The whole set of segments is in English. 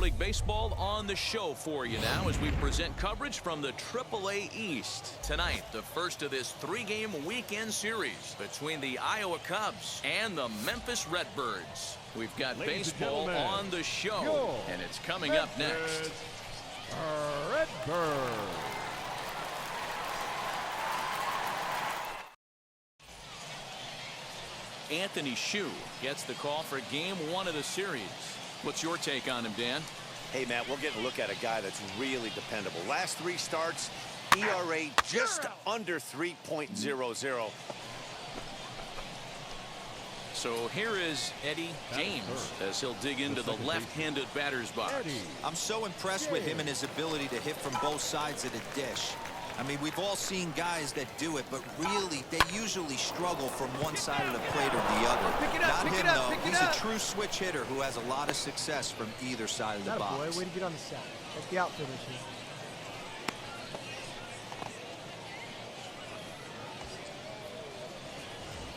League Baseball on the show for you now as we present coverage from the AAA East. Tonight, the first of this three-game weekend series between the Iowa Cubs and the Memphis Redbirds. We've got baseball on the show, and it's coming up next. Redbirds. Anthony Shue gets the call for game one of the series. What's your take on him, Dan? Hey, Matt, we're getting a look at a guy that's really dependable. Last three starts, ERA just under 3.00. So here is Eddie James as he'll dig into the left-handed batter's box. I'm so impressed with him and his ability to hit from both sides of the dish. I mean, we've all seen guys that do it, but really, they usually struggle from one side of the plate or the other. Not him, though. He's a true switch hitter who has a lot of success from either side of the box. Boy, way to get on the set. That's the outfielders here.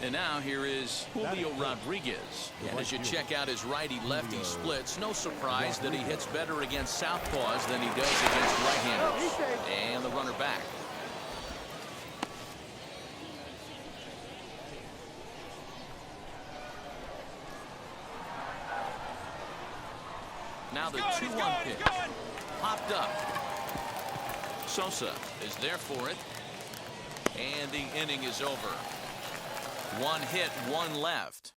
And now here is Julio Rodriguez. And as you check out his righty-lefty splits, no surprise that he hits better against southpaws than he does against right-handers. And the runner back. Now the 2-1 pitch. Popped up. Sosa is there for it. And the inning is over. One hit, one left.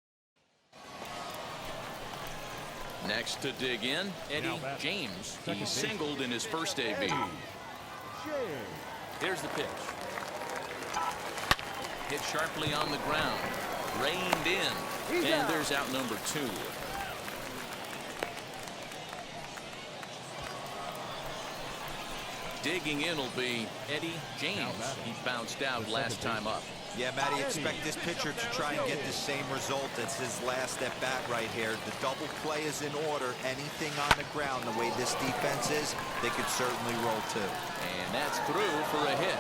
Next to dig in, Eddie James. He singled in his first AB. Here's the pitch. Hit sharply on the ground. Reined in. And there's out number 2. Digging in will be Eddie James. He bounced out last time up. Yeah, Matty, expect this pitcher to try and get the same result as his last at-bat right here. The double play is in order. Anything on the ground, the way this defense is, they could certainly roll too. And that's through for a hit.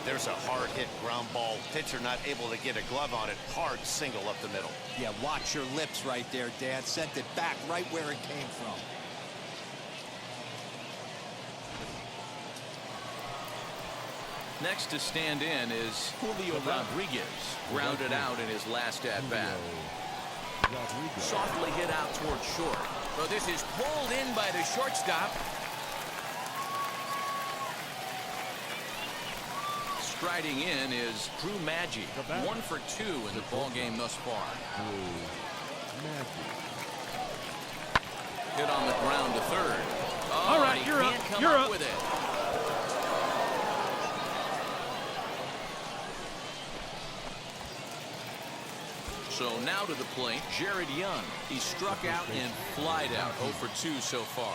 There's a hard hit ground ball. Pitcher not able to get a glove on it. Hard single up the middle. Yeah, watch your lips right there, Dan. Sent it back right where it came from. Next to stand in is Julio Rodriguez, grounded out in his last at-bat. Softly hit out towards short. So this is pulled in by the shortstop. Striding in is Drew Maggi, 1 for 2 in the ballgame thus far. Hit on the ground to third. Oh, all right, you're up. Come up with it. So now to the plate, Jared Young. He struck out and flied out. 0 for 2 so far.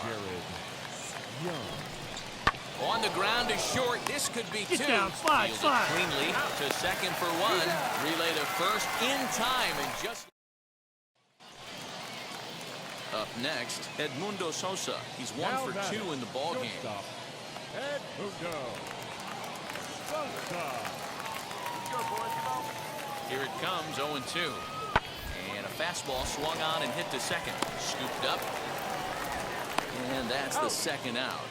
On the ground is short. This could be 2. Slide. Cleanly to second for 1. Relay to first in time and just. Up next, Edmundo Sosa. He's 1 for 2 in the ballgame. Edmundo Sosa. Here it comes, 0-2. And a fastball swung on and hit to second. Scooped up. And that's the second out.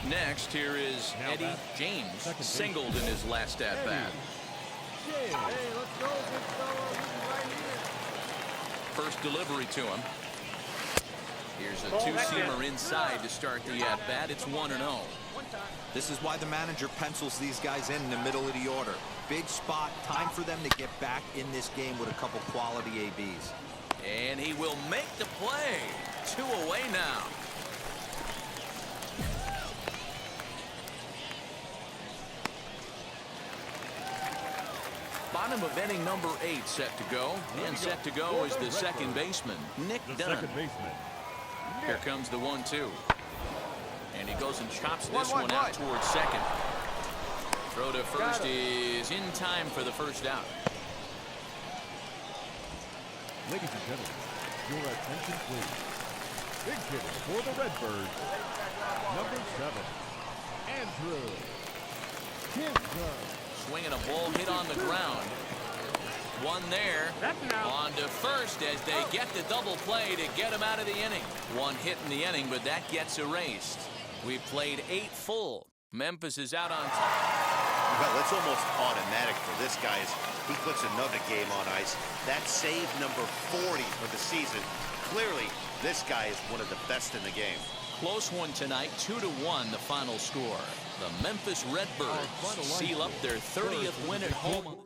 Next, here is Eddie James. Singled in his last at-bat. Hey, let's go, big fella. Right here. First delivery to him. Here's a two-seamer inside to start the at-bat. It's 1-0. This is why the manager pencils these guys in the middle of the order. Big spot, time for them to get back in this game with a couple quality ABs. And he will make the play. 2 away now. Bottom of inning number 8 set to go. And set to go is the second baseman, Nick Dunn. Here comes the 1-2. And he goes and chops this one out towards second. Throw to first is in time for the first out. Ladies and gentlemen, your attention please. Big hitter for the Redbirds, number 7, Andrew Kinzer. swinging a ball hit on the ground. One there. On to first as they get the double play to get him out of the inning. One hit in the inning, but that gets erased. We've played 8 full. Memphis is out on top. Well, it's almost automatic for this guy as he puts another game on ice. That's save number 40 for the season. Clearly, this guy is one of the best in the game. Close one tonight, 2-1 the final score. The Memphis Redbirds seal up their 30th win at home.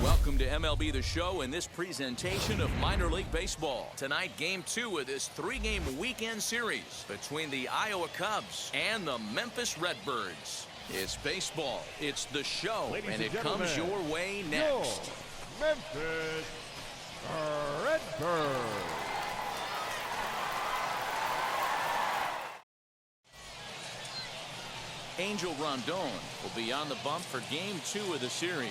Welcome to MLB The Show and this presentation of minor league baseball. Tonight, Game 2 of this 3-game weekend series between the Iowa Cubs and the Memphis Redbirds. It's baseball, it's The Show, Ladies and it and comes gentlemen, your way next. Your Memphis Redbirds. Angel Rondon will be on the bump for Game 2 of the series.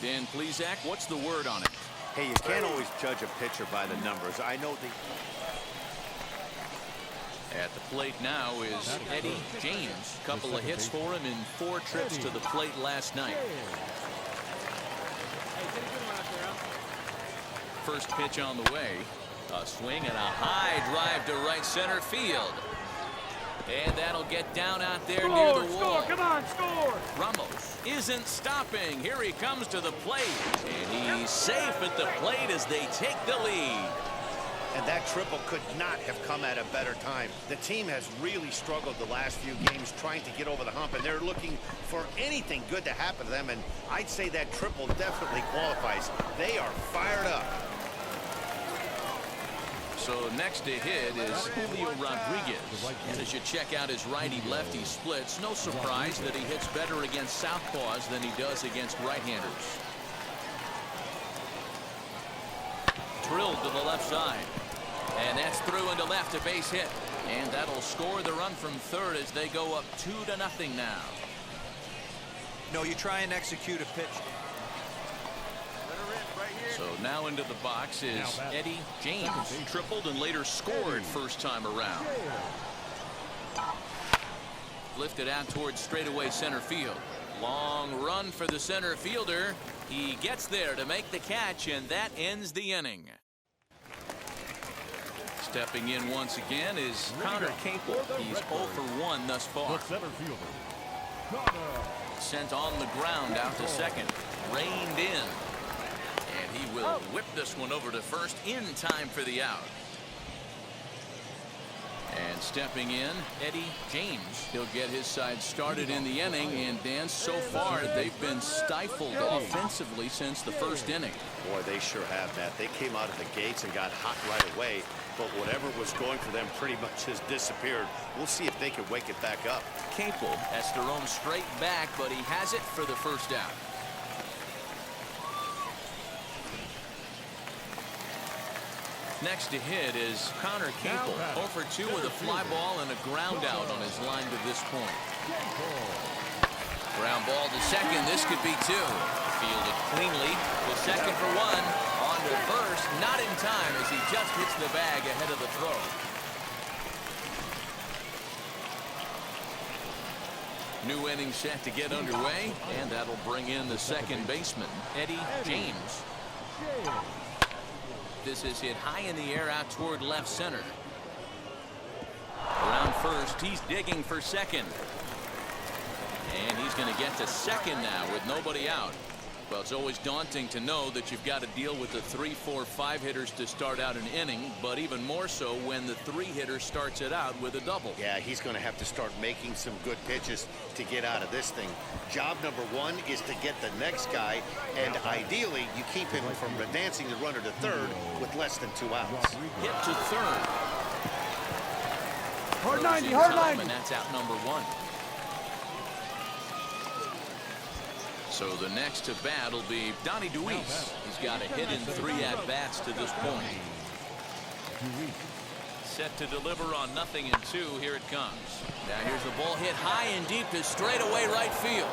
Dan Plesac, what's the word on it? Hey, you can't always judge a pitcher by the numbers. I know At the plate now is Eddie James. Couple of hits for him in 4 trips to the plate last night. First pitch on the way. A swing and a high drive to right center field. And that'll get down out there near the wall. Come on, score! Ramos isn't stopping. Here he comes to the plate. And he's safe at the plate as they take the lead. And that triple could not have come at a better time. The team has really struggled the last few games trying to get over the hump, and they're looking for anything good to happen to them, and I'd say that triple definitely qualifies. They are fired up. So next to hit is Julio Rodriguez. And as you check out his righty-lefty splits, no surprise that he hits better against southpaws than he does against right-handers. Drilled to the left side. And that's through into left, a base hit. And that'll score the run from third as they go up 2-0 now. No, you try and execute a pitch. So now into the box is Eddie James. Tripled and later scored first time around. Lifted out towards straightaway center field. Long run for the center fielder. He gets there to make the catch, and that ends the inning. Stepping in once again is Connor Capel. He's 0 for 1 thus far. The center fielder, Connor. Sent on the ground out to second. Reined in. And he will whip this one over to first in time for the out. And stepping in, Eddie James. He'll get his side started in the inning. And Dan, so far they've been stifled offensively since the first inning. Boy, they sure have, Matt. They came out of the gates and got hot right away. But whatever was going for them pretty much has disappeared. We'll see if they can wake it back up. Capel has to roam straight back, but he has it for the first out. Next to hit is Connor Capel, 0 for 2 with a fly ball and a ground out on his line to this point. Ground ball to second. This could be 2. Fielded cleanly. The second for 1. On to first. Not in time as he just hits the bag ahead of the throw. New inning set to get underway, and that'll bring in the second baseman, Eddie James. This is hit high in the air out toward left center. Around first, he's digging for second. And he's going to get to second now with nobody out. Well, it's always daunting to know that you've got to deal with the 3, 4, 5 hitters to start out an inning, but even more so when the 3 hitter starts it out with a double. Yeah, he's going to have to start making some good pitches to get out of this thing. Job number 1 is to get the next guy, and ideally you keep him from advancing the runner to third with less than 2 outs. Hit to third. Hard 90, hard 90. And that's out number 1. So the next to bat will be Donnie Deweese. He's got a hit in 3 at-bats to this point. Set to deliver on 0-2. Here it comes. Now here's the ball hit high and deep to straightaway right field.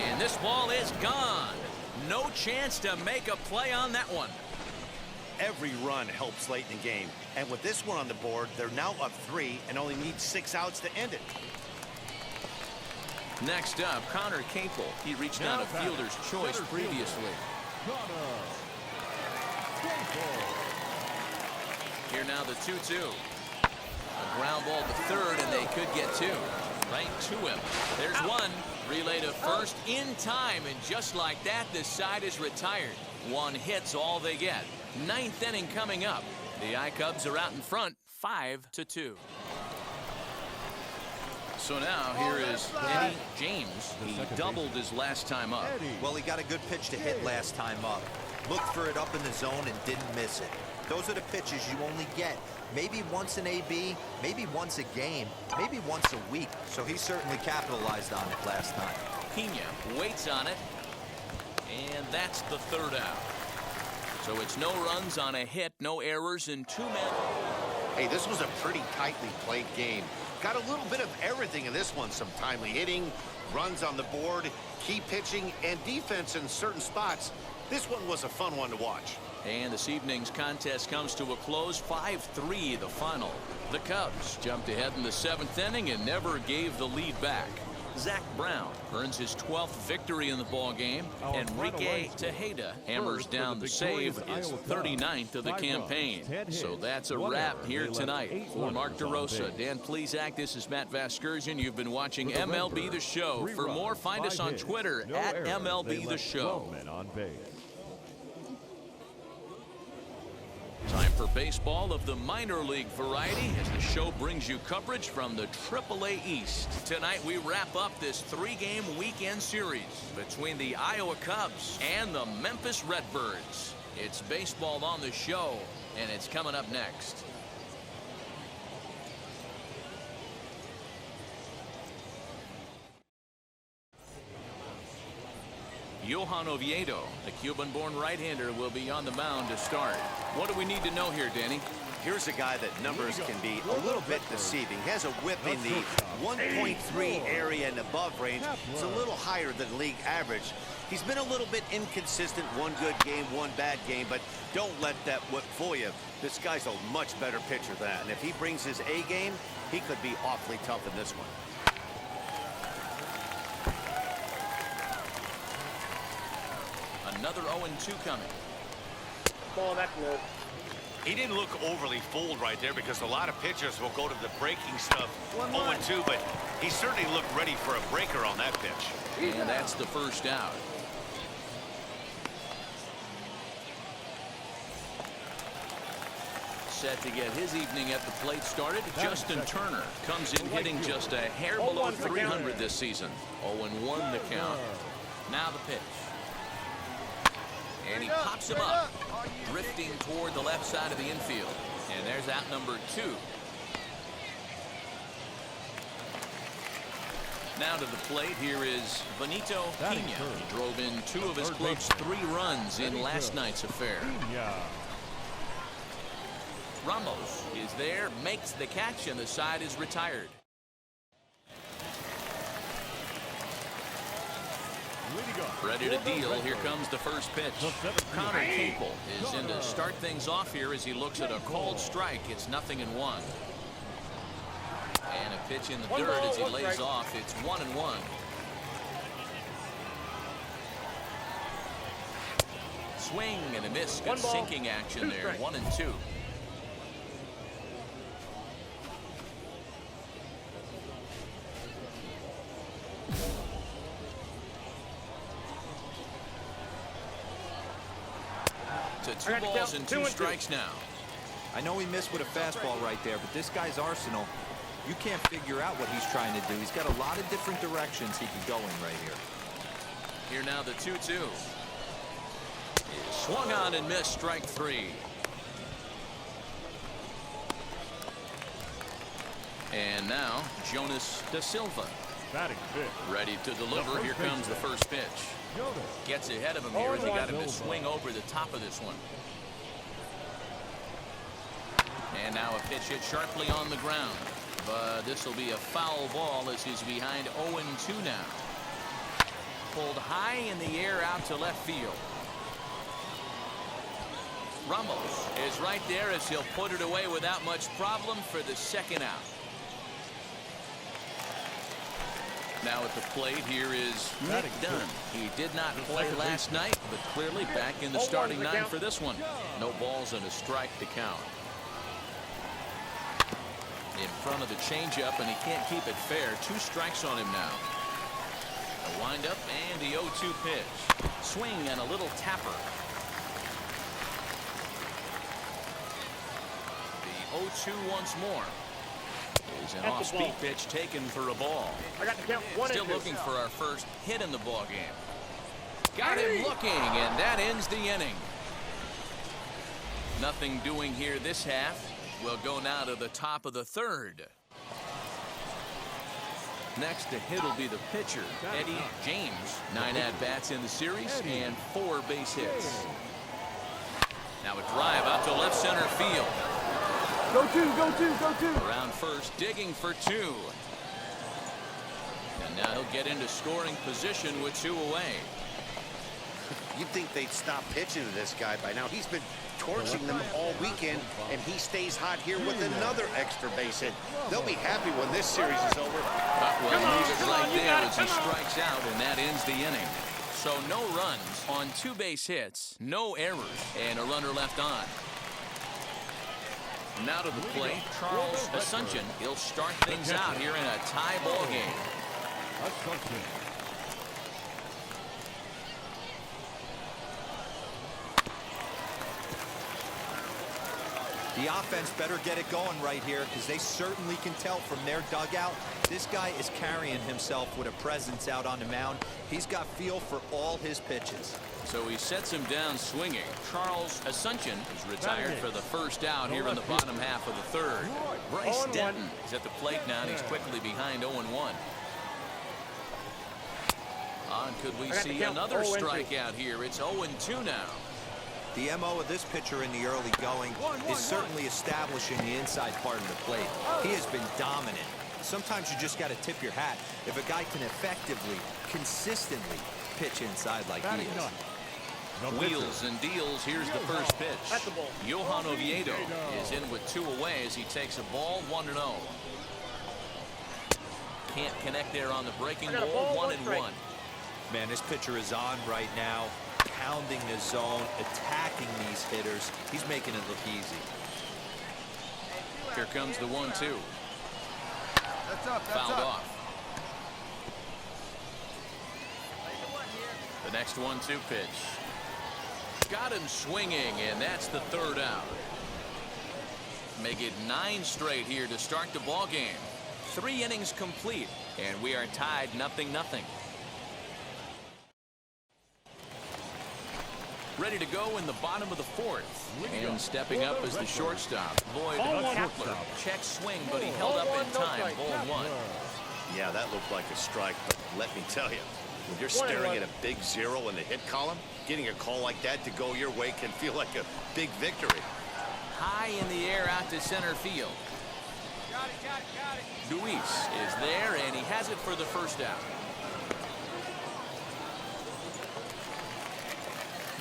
And this ball is gone. No chance to make a play on that one. Every run helps late in the game. And with this one on the board, they're now up 3 and only need 6 outs to end it. Next up, Connor Capel. He reached out a fielder's choice previously. Here now the 2-2. A ground ball to third, and they could get 2. Right to him. There's 1. Relay to first in time, and just like that, this side is retired. 1 hit's all they get. 9th inning coming up. The I-Cubs are out in front, 5-2. So now here is Eddie James. He doubled his last time up. Well, he got a good pitch to hit last time up. Looked for it up in the zone and didn't miss it. Those are the pitches you only get maybe once an AB, maybe once a game, maybe once a week. So he certainly capitalized on it last time. Pena waits on it, and that's the 3rd out. So it's no runs on a hit, no errors, and 2 men. Hey, this was a pretty tightly played game. Got a little bit of everything in this one. Some timely hitting, runs on the board, key pitching, and defense in certain spots. This one was a fun one to watch. And this evening's contest comes to a close. 5-3 the final. The Cubs jumped ahead in the 7th inning and never gave the lead back. Zach Brown earns his 12th victory in the ballgame. Enrique Tejeda hammers down the save, his 39th of the campaign. So that's a wrap here tonight. For Mark DeRosa, Dan Plesac, this is Matt Vasgersian. You've been watching MLB The Show. For more, find us on Twitter at MLB The Show. Time for baseball of the minor league variety as the show brings you coverage from the AAA East. Tonight we wrap up this 3-game weekend series between the Iowa Cubs and the Memphis Redbirds. It's baseball on the show, and it's coming up next. Johan Oviedo, the Cuban-born right-hander, will be on the mound to start. What do we need to know here, Danny? Here's a guy that numbers can be a little bit deceiving. He has a whip in the 1.3 area and above range. It's a little higher than league average. He's been a little bit inconsistent. One good game, one bad game, but don't let that fool you. This guy's a much better pitcher than that. And if he brings his A game, he could be awfully tough in this one. Another 0-2 coming. Ball, that's low. He didn't look overly fooled right there because a lot of pitchers will go to the breaking stuff 0-2, but he certainly looked ready for a breaker on that pitch. And that's the first out. Set to get his evening at the plate started. Justin Turner comes in hitting just a hair below 300 this season. 0-1 the count. Now the pitch. And he pops him up, drifting toward the left side of the infield. And there's out number 2. Now to the plate, here is Benito Pena. He drove in 2 of his club's 3 runs in last night's affair. Ramos is there, makes the catch, and the side is retired. Ready to deal. Here comes the first pitch. Connor Capel is in to start things off here as he looks at a called strike. It's 0-1. And a pitch in the dirt as he lays off. It's 1-1. Swing and a miss. Good sinking action there. 1-2. To 2 balls and 2 strikes now. I know he missed with a fastball right there, but this guy's arsenal, you can't figure out what he's trying to do. He's got a lot of different directions he could go in right here. Here now the 2-2. Swung on and missed, strike 3. And now Jonas Da Silva. Ready to deliver. Here comes the first pitch. Gets ahead of him here as he got him to swing over the top of this one. And now a pitch hit sharply on the ground. But this will be a foul ball as he's behind 0-2 now. Pulled high in the air out to left field. Ramos is right there as he'll put it away without much problem for the second out. Now at the plate, here is Nick Dunn. He did not play last night, but clearly back in the starting 9 for this one. No balls and a strike to count. In front of the changeup, and he can't keep it fair. 2 strikes on him now. A windup and the 0-2 pitch. Swing and a little tapper. The 0-2 once more. Is an off-speed pitch taken for a ball. I got the count. Still looking for our first hit in the ball game. Got him looking, and that ends the inning. Nothing doing here this half. We'll go now to the top of the 3rd. Next to hit will be the pitcher, Eddie James. 9 at-bats in the series and 4 base hits. Now a drive out to left center field. Go 2, go 2, go 2. Around first, digging for 2. And now he'll get into scoring position with 2 away. You'd think they'd stop pitching to this guy by now. He's been torching them all weekend, and he stays hot here with another extra base hit. They'll be happy when this series is over. Well, leaves it right there as he strikes out, and that ends the inning. So no runs on 2 base hits, no errors, and a runner left on. Now to the plate, Charles Asuncion. He'll start things out here in a tie ball game. The offense better get it going right here because they certainly can tell from their dugout. This guy is carrying himself with a presence out on the mound. He's got feel for all his pitches. So he sets him down swinging. Charles Asuncion is retired for the first out here in the bottom half of the 3rd. Bryce Denton is at the plate now, and he's quickly behind 0-1. On, could we see another strikeout here? It's 0-2 now. The MO of this pitcher in the early going is certainly establishing the inside part of the plate. He has been dominant. Sometimes you just got to tip your hat. If a guy can effectively, consistently pitch inside like he Batting is. ninth, the Wheels pitcher. and deals. Here's the first pitch. That's the ball. Johan Oviedo is in with 2 away as he takes a ball 1-0. Can't connect there on the breaking I got a ball. ball, 1-1. Man, this pitcher is on right now, pounding the zone, attacking these hitters. He's making it look easy. Here comes the 1-2. That's up. Fouled off. The next 1-2 pitch. Got him swinging, and that's the 3rd out. Make it 9 straight here to start the ball game. 3 innings complete, and we are tied 0-0. Ready to go in the bottom of the 4th. And stepping up is the shortstop, Lloyd Kepler. Check swing, but he held up in time. Ball 1. Yeah, that looked like a strike, but let me tell you, when you're staring at a big 0 in the hit column, getting a call like that to go your way can feel like a big victory. High in the air out to center field. Got it. Luis is there, and he has it for the 1st out.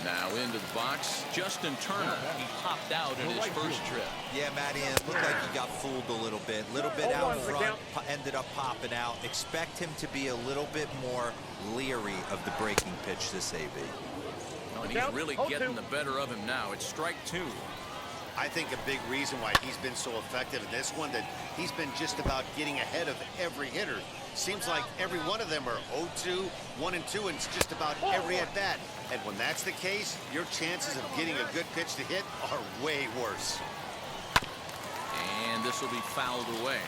Now into the box, Justin Turner. He popped out in his first trip. Yeah, Matty, and it looked like he got fooled a little bit. Little bit out front, ended up popping out. Expect him to be a little bit more leery of the breaking pitch this AB. Oh, and he's really getting the better of him now. It's strike 2. I think a big reason why he's been so effective in this one, that he's been just about getting ahead of every hitter. Seems like every one of them are 0-2, 1-2, and it's just about every at-bat. And when that's the case, your chances of getting a good pitch to hit are way worse. And this will be fouled away.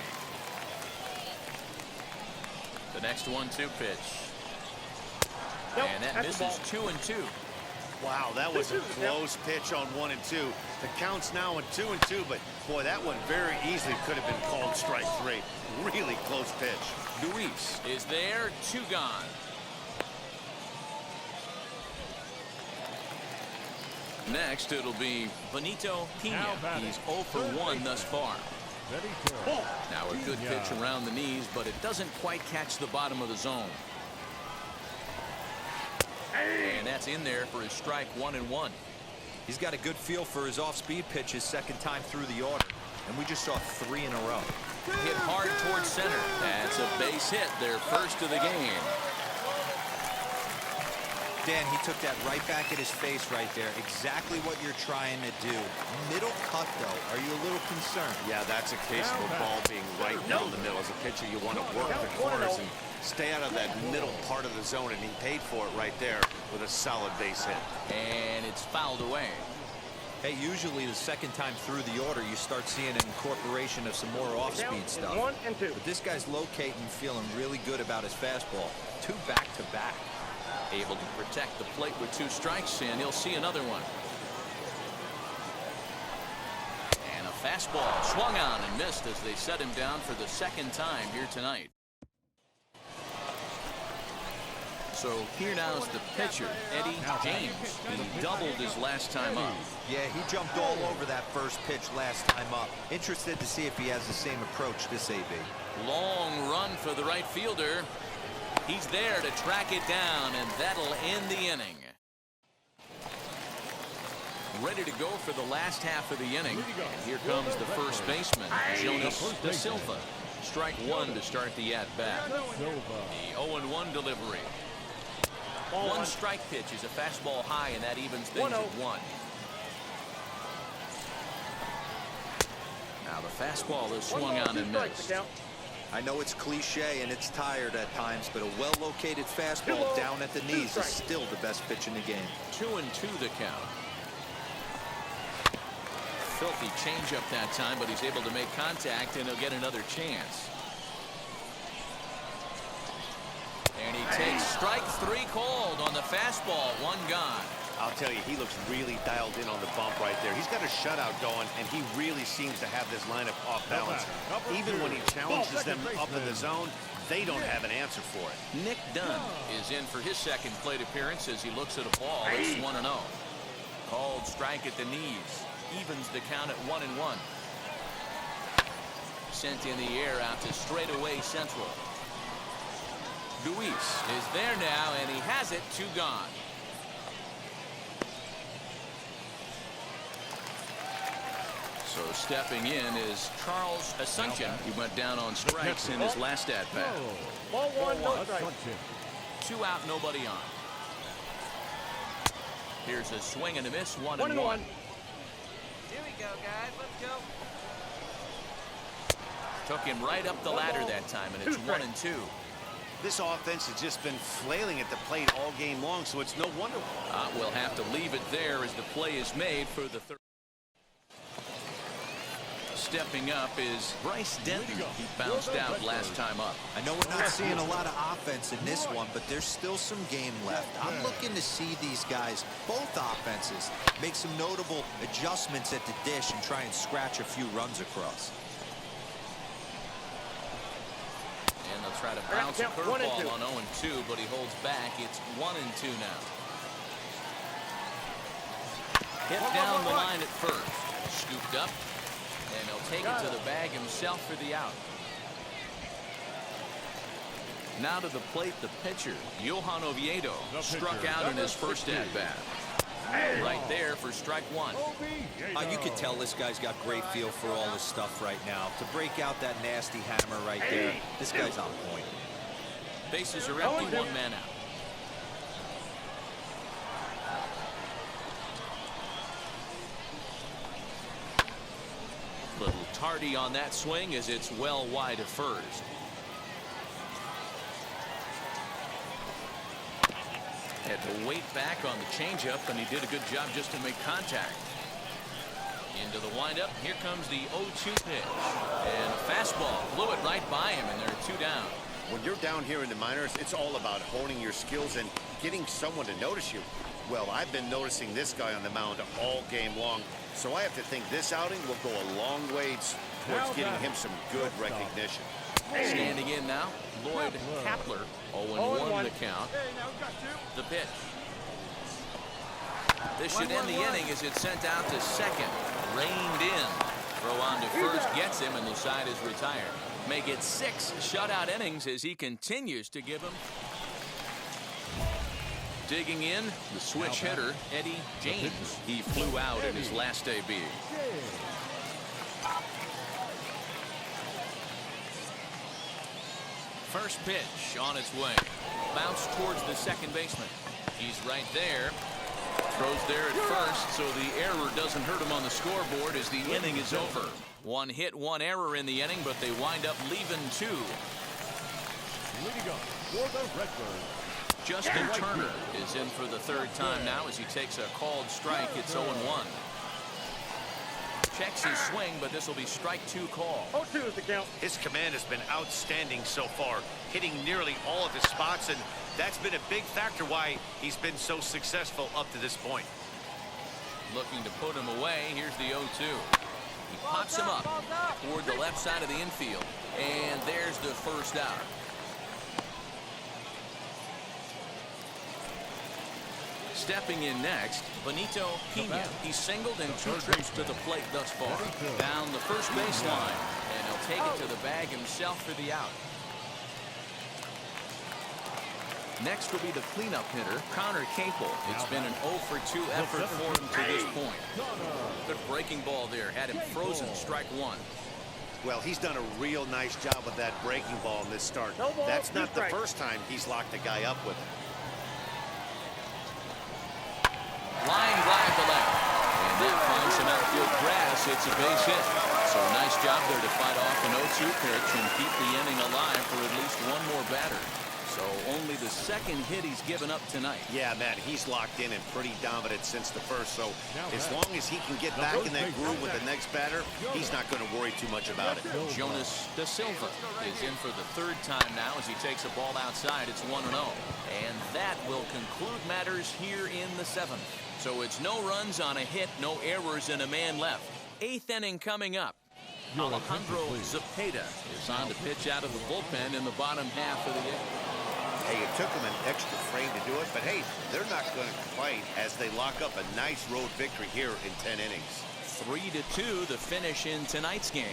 The next 1-2 pitch. And that misses 2-2. Wow, that was a close pitch on 1 and 2. The count's now at 2 and 2, but boy, that one very easily could have been called strike 3. Really close pitch. Luis is there, 2 gone. Next, it'll be Benito Pena. He's 0 for 1 thus far. Now a good pitch around the knees, but it doesn't quite catch the bottom of the zone. And that's in there for his strike 1-1. He's got a good feel for his off-speed pitch his 2nd time through the order. And we just saw 3 in a row. Hit hard towards center. That's a base hit, their first of the game. Dan, he took that right back at his face right there. Exactly what you're trying to do. Middle cut, though. Are you a little concerned? Yeah, that's a case of a ball being right down the middle. As a pitcher, you want to work the corners and stay out of that middle part of the zone, and he paid for it right there with a solid base hit. And it's fouled away. Hey, usually the 2nd time through the order, you start seeing an incorporation of some more off-speed stuff. 1 and 2. But this guy's locating, feeling really good about his fastball. 2 back-to-back. Able to protect the plate with 2 strikes, and he'll see another one. And a fastball swung on and missed as they set him down for the 2nd time here tonight. So here now is the pitcher, Eddie James. He doubled his last time up. Yeah, he jumped all over that first pitch last time up. Interested to see if he has the same approach this AB. Long run for the right fielder. He's there to track it down, and that'll end the inning. Ready to go for the last half of the inning. And here comes the first baseman, Jonas Da Silva. Strike 1 to start the at-bat. The 0-1 delivery. 1 strike pitch is a fastball high, and that evens things at 1. Now the fastball is swung on and missed. I know it's cliche and it's tired at times, but a well-located fastball down at the knees is still the best pitch in the game. 2-2 the count. Filthy changeup that time, but he's able to make contact, and he'll get another chance. And he takes strike 3 called on the fastball. 1 gone. I'll tell you, he looks really dialed in on the bump right there. He's got a shutout going, and he really seems to have this lineup off balance. Even when he challenges them up in the zone, they don't have an answer for it. Nick Dunn is in for his 2nd plate appearance as he looks at a ball. It's 1-0. Called strike at the knees. Evens the count at 1-1. Sent in the air out to straightaway central. Luis is there now, and he has it. 2 gone. So stepping in is Charles Asuncion. He went down on strikes in his last at bat. Ball 1, no strike. 2 out, nobody on. Here's a swing and a miss. 1-1. Here we go, guys. Let's go. Took him right up the ladder that time, and it's 1-2. This offense has just been flailing at the plate all game long, so it's no wonder. We'll have to leave it there as the play is made for the third. Stepping up is Bryce Denton. He bounced out last time up. I know we're not seeing a lot of offense in this one, but there's still some game left. I'm looking to see these guys, both offenses, make some notable adjustments at the dish and try and scratch a few runs across. And they'll try to bounce a curveball on 0-2, but he holds back. It's 1-2 now. Hit down the line at first. Scooped up. And he'll take it to the bag himself for the out. Now to the plate, the pitcher, Johan Oviedo, struck out in his first at-bat. Right there for strike 1. You could tell this guy's got great feel for all this stuff right now. To break out that nasty hammer right there, this guy's on point. Bases are empty, 1 man out. Little tardy on that swing as it's well wide of first. Had to wait back on the changeup, and he did a good job just to make contact. Into the windup. Here comes the 0-2 pitch. And a fastball blew it right by him, and there are 2 down. When you're down here in the minors, it's all about honing your skills and getting someone to notice you. Well, I've been noticing this guy on the mound all game long, so I have to think this outing will go a long ways towards getting him some good recognition. Standing in now, Lloyd Kapler. 0-1 the count. The pitch. This should end the inning as it's sent out to second. Reined in. Throw on to first gets him, and the side is retired. Make it 6 shutout innings as he continues to give him. Digging in, the switch hitter, Eddie James. He flew out in his last AB. First pitch on its way. Bounce towards the second baseman. He's right there. Throws there at first, so the error doesn't hurt him on the scoreboard as the inning is over. 1 hit, 1 error in the inning, but they wind up leaving 2. Leading up for the Redbirds, Justin Turner is in for the 3rd time now as he takes a called strike. It's 0-1. Checks his swing, but this will be strike 2 call. 0-2 is the count. His command has been outstanding so far, hitting nearly all of his spots, and that's been a big factor why he's been so successful up to this point. Looking to put him away. Here's the 0-2. He pops him up toward the left side of the infield, and there's the first out. Stepping in next, Benito Pena. He's singled in 2 trips to the plate thus far. Down the first baseline, and he'll take it to the bag himself for the out. Next will be the cleanup hitter, Connor Capel. It's been an 0-for-2 effort for him to this point. Good breaking ball there, had him frozen, strike 1. Well, he's done a real nice job with that breaking ball in this start. That's not the first time he's locked a guy up with it. Line drive to left. And that finds some outfield grass. It's a base hit. So a nice job there to fight off an 0-2 pitch and keep the inning alive for at least 1 more batter. So only the 2nd hit he's given up tonight. Yeah, Matt, he's locked in and pretty dominant since the first. So as long as he can get back in that groove with the next batter, he's not going to worry too much about it. Jonas Da Silva is in for the 3rd time now as he takes a ball outside. It's 1-0. And that will conclude matters here in the 7th. So it's no runs on a hit, no errors, and a man left. 8th inning coming up. Alejandro Zepeda is on to pitch out of the bullpen in the bottom half of the 8th. Hey, it took them an extra frame to do it, but hey, they're not going to complain as they lock up a nice road victory here in 10 innings. 3-2 the finish in tonight's game.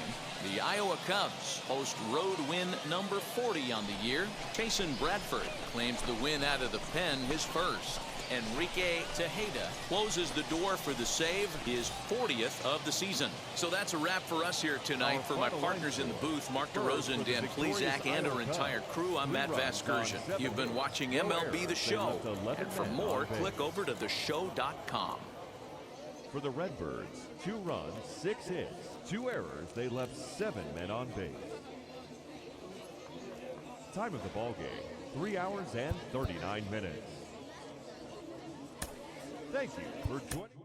The Iowa Cubs host road win number 40 on the year. Chasen Bradford claims the win out of the pen, his first. Enrique Tejeda closes the door for the save, his 40th of the season. So that's a wrap for us here tonight. For my partners in the booth, Mark DeRosa and Dan Plezak, and our entire crew, I'm Matt Vasgersian. You've been watching MLB The Show. And for more, click over to theshow.com. For the Redbirds, 2 runs, 6 hits, 2 errors. They left 7 men on base. Time of the ball game, 3 hours and 39 minutes. Thank you for joining.